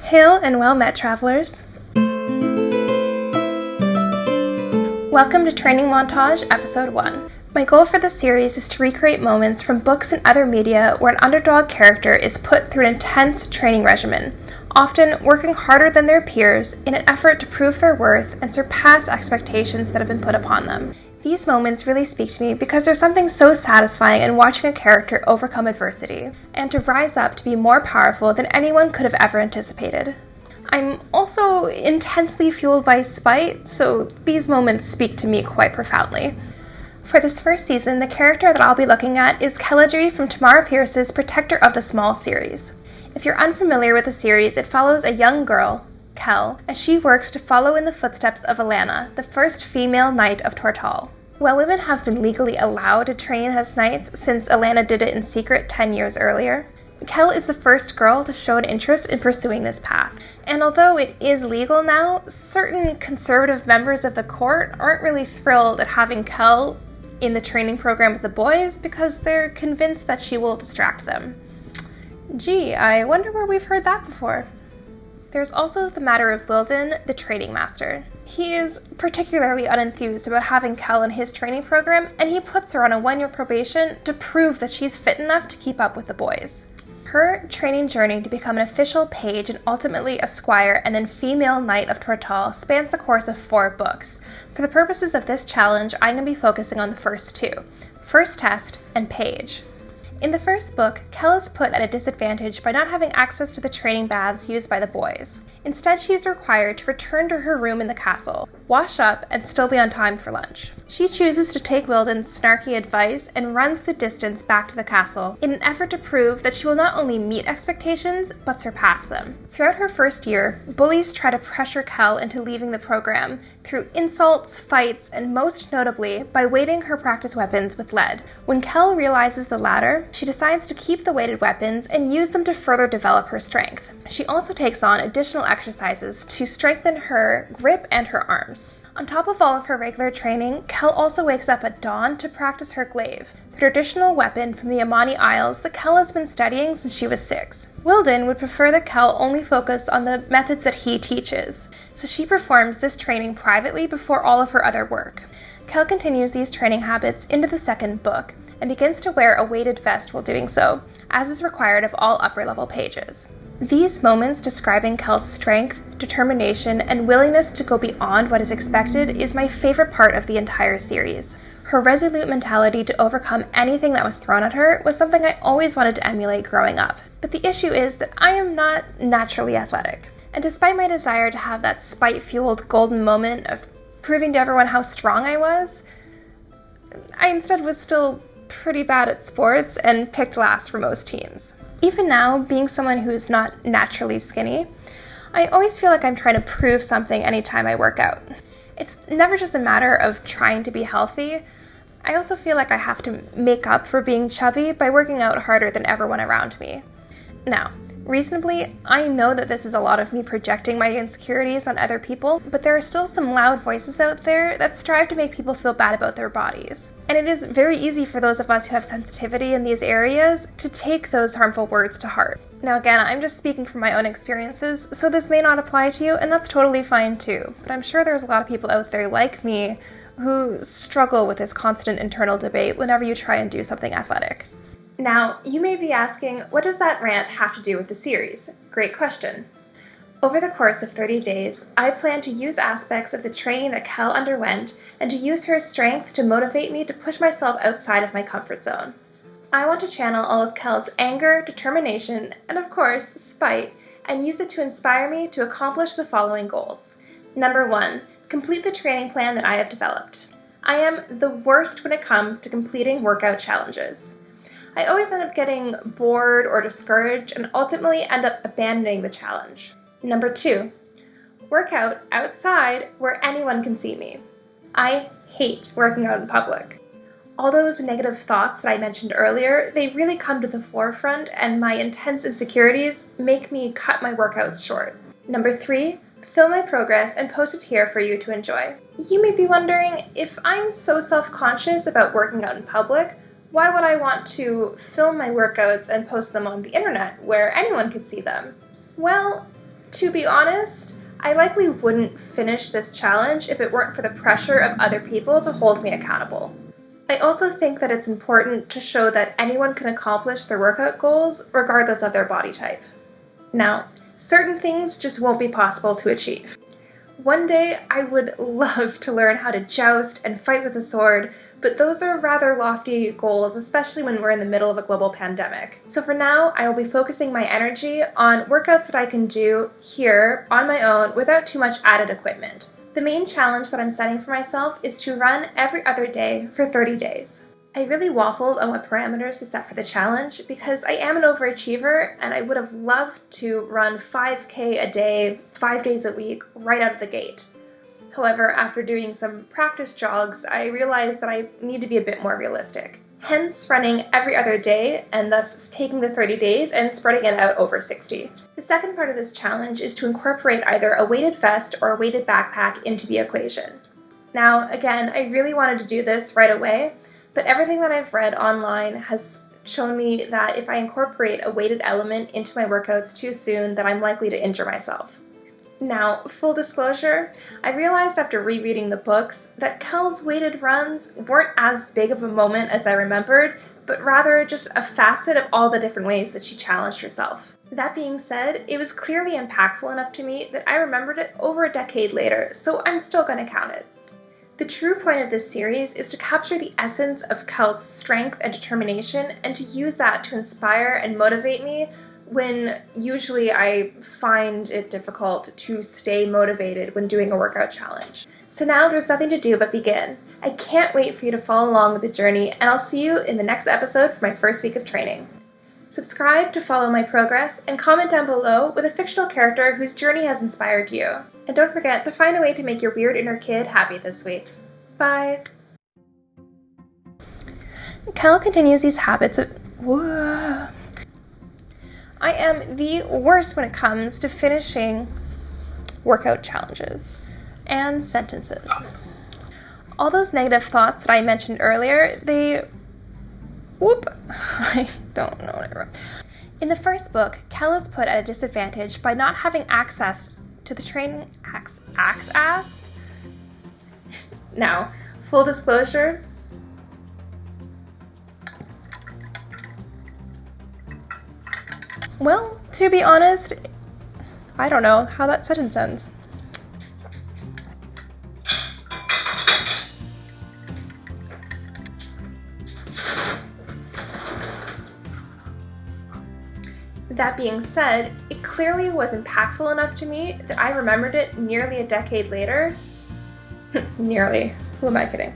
Hail and well met, travelers. Welcome to Training Montage Episode One. My goal for this series is to recreate moments from books and other media where an underdog character is put through an intense training regimen, often working harder than their peers in an effort to prove their worth and surpass expectations that have been put upon them. These moments really speak to me because there's something so satisfying in watching a character overcome adversity and to rise up to be more powerful than anyone could have ever anticipated. I'm also intensely fueled by spite, so these moments speak to me quite profoundly. For this first season, the character that I'll be looking at is Kieda from Tamara Pierce's Protector of the Small series. If you're unfamiliar with the series, it follows a young girl, Kel, as she works to follow in the footsteps of Alana, the first female knight of Tortall. While women have been legally allowed to train as knights since Alana did it in secret 10 years earlier, Kel is the first girl to show an interest in pursuing this path. And although it is legal now, certain conservative members of the court aren't really thrilled at having Kel in the training program with the boys because they're convinced that she will distract them. Gee, I wonder where we've heard that before. There's also the matter of Wilden, the training master. He is particularly unenthused about having Kel in his training program, and he puts her on a 1-year probation to prove that she's fit enough to keep up with the boys. Her training journey to become an official page and ultimately a squire and then female knight of Tortall spans the course of 4 books. For the purposes of this challenge, I'm going to be focusing on the first 2, First Test and Page. In the first book, Kel is put at a disadvantage by not having access to the training baths used by the boys. Instead, she is required to return to her room in the castle, wash up, and still be on time for lunch. She chooses to take Wilden's snarky advice and runs the distance back to the castle in an effort to prove that she will not only meet expectations, but surpass them. Throughout her first year, bullies try to pressure Kel into leaving the program through insults, fights, and most notably, by weighting her practice weapons with lead. When Kel realizes the latter, she decides to keep the weighted weapons and use them to further develop her strength. She also takes on additional exercises to strengthen her grip and her arms. On top of all of her regular training, Kel also wakes up at dawn to practice her glaive, the traditional weapon from the Amani Isles that Kel has been studying since she was 6. Wilden would prefer that Kel only focus on the methods that he teaches, so she performs this training privately before all of her other work. Kel continues these training habits into the second book, and begins to wear a weighted vest while doing so, as is required of all upper-level pages. These moments describing Kel's strength, determination, and willingness to go beyond what is expected is my favorite part of the entire series. Her resolute mentality to overcome anything that was thrown at her was something I always wanted to emulate growing up. But the issue is that I am not naturally athletic. And despite my desire to have that spite-fueled golden moment of proving to everyone how strong I was, I instead was still pretty bad at sports and picked last for most teams. Even now, being someone who's not naturally skinny, I always feel like I'm trying to prove something anytime I work out. It's never just a matter of trying to be healthy. I also feel like I have to make up for being chubby by working out harder than everyone around me. Now, reasonably, I know that this is a lot of me projecting my insecurities on other people, but there are still some loud voices out there that strive to make people feel bad about their bodies. And it is very easy for those of us who have sensitivity in these areas to take those harmful words to heart. Now again, I'm just speaking from my own experiences, so this may not apply to you, and that's totally fine too. But I'm sure there's a lot of people out there like me who struggle with this constant internal debate whenever you try and do something athletic. Now, you may be asking, what does that rant have to do with the series? Great question. Over the course of 30 days, I plan to use aspects of the training that Kel underwent and to use her strength to motivate me to push myself outside of my comfort zone. I want to channel all of Kel's anger, determination, and of course, spite, and use it to inspire me to accomplish the following goals. Number 1, complete the training plan that I have developed. I am the worst when it comes to completing workout challenges. I always end up getting bored or discouraged and ultimately end up abandoning the challenge. Number 2, work out outside where anyone can see me. I hate working out in public. All those negative thoughts that I mentioned earlier, they really come to the forefront, and my intense insecurities make me cut my workouts short. Number 3, film my progress and post it here for you to enjoy. You may be wondering, if I'm so self-conscious about working out in public, why would I want to film my workouts and post them on the internet where anyone could see them? Well, To be honest, I likely wouldn't finish this challenge if it weren't for the pressure of other people to hold me accountable. I also think that it's important to show that anyone can accomplish their workout goals regardless of their body type. Now, certain things just won't be possible to achieve. One day, I would love to learn how to joust and fight with a sword, but those are rather lofty goals, especially when we're in the middle of a global pandemic. So for now, I will be focusing my energy on workouts that I can do here on my own without too much added equipment. The main challenge that I'm setting for myself is to run every other day for 30 days. I really waffled on what parameters to set for the challenge because I am an overachiever and I would have loved to run 5K a day, 5 days a week, right out of the gate. However, after doing some practice jogs, I realized that I need to be a bit more realistic. Hence, running every other day and thus taking the 30 days and spreading it out over 60. The second part of this challenge is to incorporate either a weighted vest or a weighted backpack into the equation. Now, again, I really wanted to do this right away, but everything that I've read online has shown me that if I incorporate a weighted element into my workouts too soon, that I'm likely to injure myself. Now, full disclosure, I realized after rereading the books that Kel's weighted runs weren't as big of a moment as I remembered, but rather just a facet of all the different ways that she challenged herself. That being said, it was clearly impactful enough to me that I remembered it over a decade later, so I'm still going to count it. The true point of this series is to capture the essence of Kel's strength and determination and to use that to inspire and motivate me when usually I find it difficult to stay motivated when doing a workout challenge. So now there's nothing to do but begin. I can't wait for you to follow along with the journey, and I'll see you in the next episode for my first week of training. Subscribe to follow my progress and comment down below with a fictional character whose journey has inspired you. And don't forget to find a way to make your weird inner kid happy this week. Bye! Kel continues these habits of... Whoa. I am the worst when it comes to finishing workout challenges and sentences. All those negative thoughts that I mentioned earlier, I don't know what I wrote. In the first book, Kel is put at a disadvantage by not having access to the training access. Now, full disclosure, well, to be honest, I don't know how that sentence ends. That being said, it clearly was impactful enough to me that I remembered it nearly a decade later. Nearly. Who am I kidding?